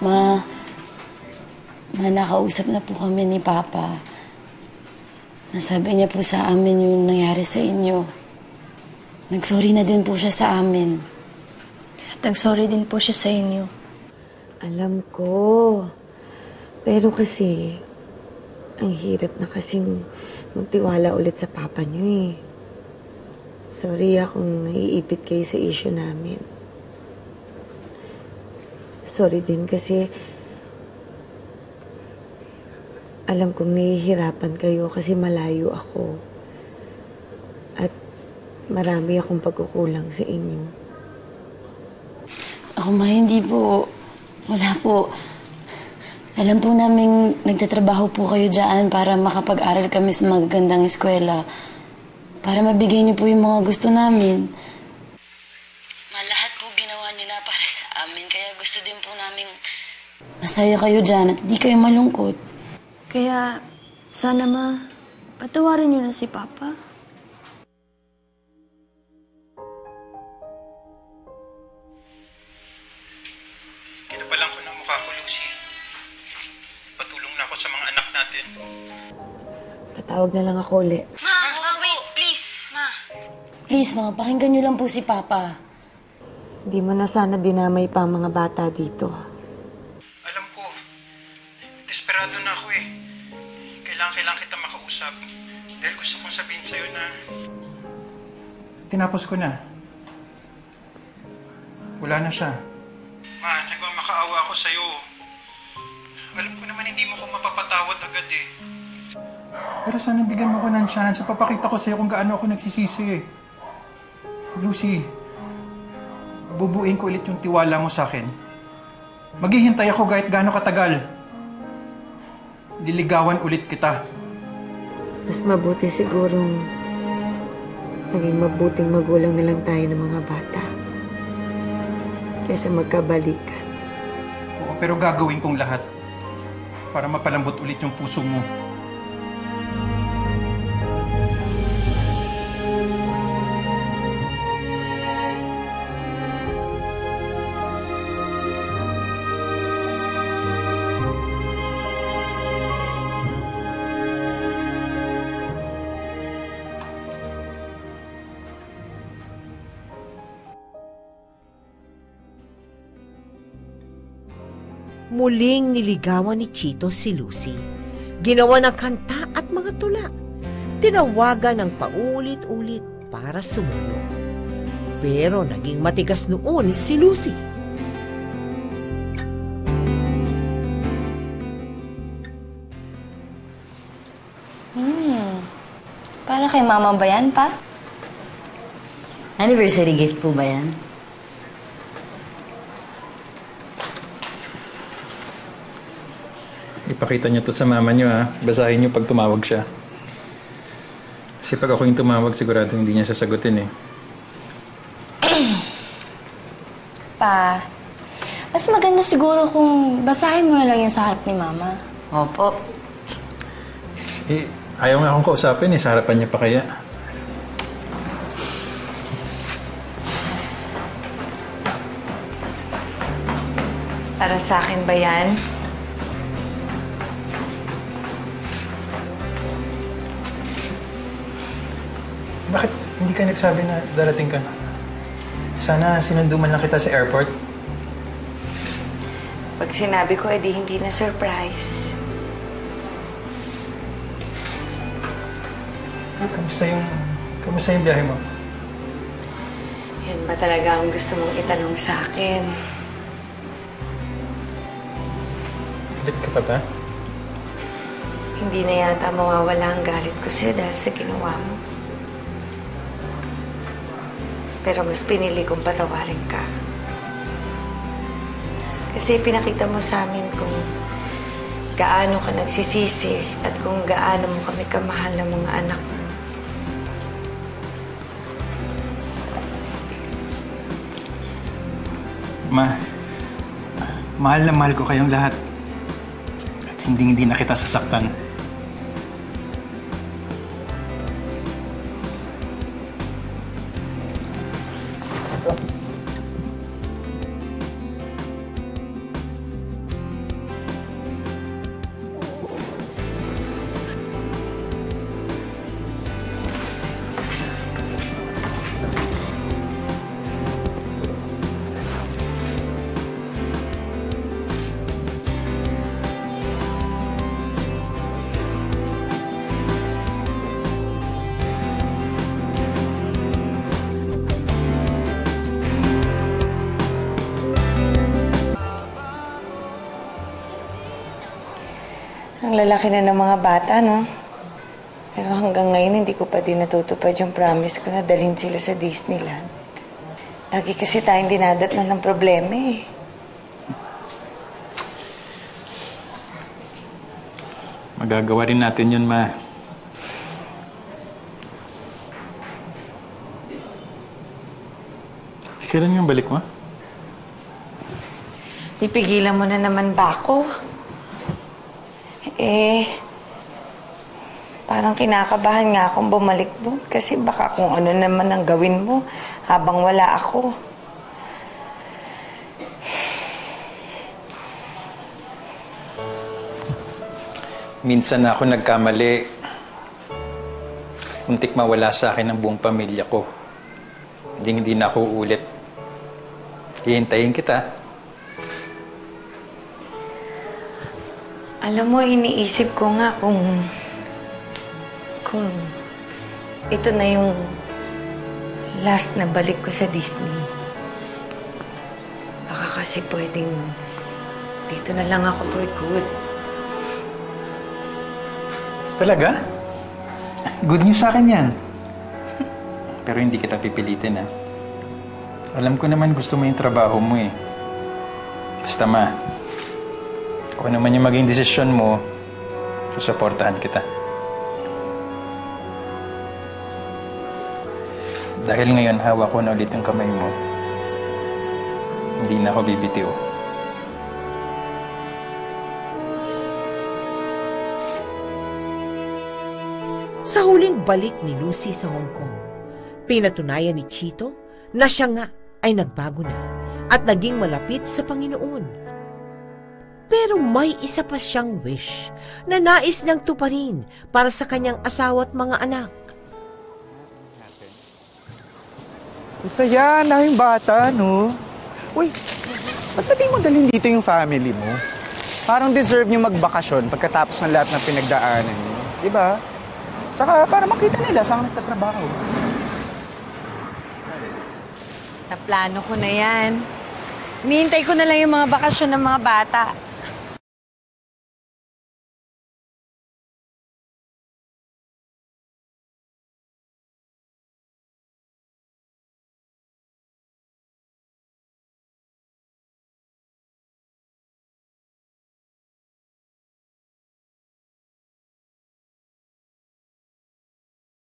Ma, nakausap na po kami ni Papa. Nasabi niya po sa amin yung nangyari sa inyo. Nagsorry na din po siya sa amin. At nagsorry din po siya sa inyo. Alam ko. Pero kasi, ang hirap na kasing magtiwala ulit sa papa niyo eh. Sorry kung naiipit kayo sa issue namin. Sorry din kasi alam kong nahihirapan kayo kasi malayo ako. At marami akong pagkukulang sa inyo. Ako, Ma, hindi po. Wala po. Alam po namin nagtatrabaho po kayo dyan para makapag-aral kami sa magagandang eskwela. Para mabigay niyo po yung mga gusto namin. Lahat po ginawa nila para sa amin. Kaya gusto din po namin masaya kayo dyan at di kayo malungkot. Kaya, sana patawarin niyo na si Papa. Kinapalan ko ng mukha ko, Lucy. Patulong na ako sa mga anak natin. Tatawag na lang ako ulit. Ma, wait, please, Ma. Please, Ma, pakinggan niyo lang po si Papa. Hindi mo na sana dinamay pa ang mga bata dito. Alam ko, desperado na ako eh. Kailangan kita makausap. Dahil gusto kong sabihin sa'yo na tinapos ko na. Wala na siya. Ma, nagmamakaawa ako sa'yo. Alam ko naman hindi mo ko mapapatawad agad eh. Pero sana bigyan mo ko ng chance. Papakita ko sa'yo kung gaano ako nagsisisi. Lucy, bubuin ko ulit yung tiwala mo sa akin. Maghihintay ako kahit gaano katagal. Liligawan ulit kita. Mas mabuti sigurong naging mabuting magulang na lang tayo ng mga bata kaysa magkabalikan. Oo, pero gagawin kong lahat para mapalambot ulit yung puso mo. Muling niligawan ni Chito si Lucy. Ginawa ng kanta at mga tula. Tinawagan ng paulit-ulit para sumuyo. Pero naging matigas noon si Lucy. Para kay Mama ba yan, Pa? Anniversary gift po ba yan? Ipakita niyo to sa mama niyo ha. Basahin niyo pag tumawag siya. Kasi pag ako yung tumawag, sigurado hindi niya sasagutin eh. Pa, mas maganda siguro kung basahin mo na lang yan sa harap ni Mama. Opo. Eh, ayaw nga akong kausapin eh. Sa harapan niya pa kaya. Para sa akin ba yan? Bakit hindi ka nagsabi na darating ka? Sana sinundo man lang kita sa airport. Pag sinabi ko, edi hindi na surprise. Kamusta yung biyahe mo? Yan ba talaga ang gusto mong itanong sa akin? Galit ka pa ba? Hindi na yata mawawala ang galit ko sa'yo dahil sa ginawa mo. Pero mas pinili kong patawarin ka. Kasi pinakita mo sa amin kung gaano ka nagsisisi at kung gaano mo kami kamahal ng mga anak mo. Mahal na mahal ko kayong lahat. At hindi na kita sasaktan. Ang lalaki na ng mga bata, no? Pero hanggang ngayon, hindi ko pa din natutupad yung promise ko na dalhin sila sa Disneyland. Lagi kasi tayong dinadatnan ng problema eh. Magagawa rin natin yun, Ma. Kailan yung balik mo? Pipigilan mo na naman ba ako? Parang kinakabahan nga akong bumalik doon kasi baka kung ano naman ang gawin mo habang wala ako. Minsan na ako nagkamali. Muntik mawala sa akin ang buong pamilya ko. Hindi na ako ulit. Hihintayin kita. Alam mo, iniisip ko nga kung ito na yung last na balik ko sa Disney. Baka kasi pwedeng dito na lang ako for good. Talaga? Good news sa akin yan. Pero hindi kita pipilitin, ha? Alam ko naman gusto mo yung trabaho mo, eh. Basta, Ma, kung naman yung maging desisyon mo, susuportahan kita. Dahil ngayon hawak ko na ulit yung kamay mo, hindi na ako bibitiw. Sa huling balik ni Lucy sa Hong Kong, pinatunayan ni Chito na siya nga ay nagbago na at naging malapit sa Panginoon. Pero may isa pa siyang wish na nais niyang tuparin para sa kanyang asawa at mga anak. Saya na yung bata, no? Uy, ba't natin mo dalhin dito yung family mo? Parang deserve niyo magbakasyon pagkatapos ng lahat ng pinagdaanan niyo. Diba? Tsaka para makita nila saan ka nagtatrabaho. Naplano ko na yan. Hinihintay ko na lang yung mga bakasyon ng mga bata.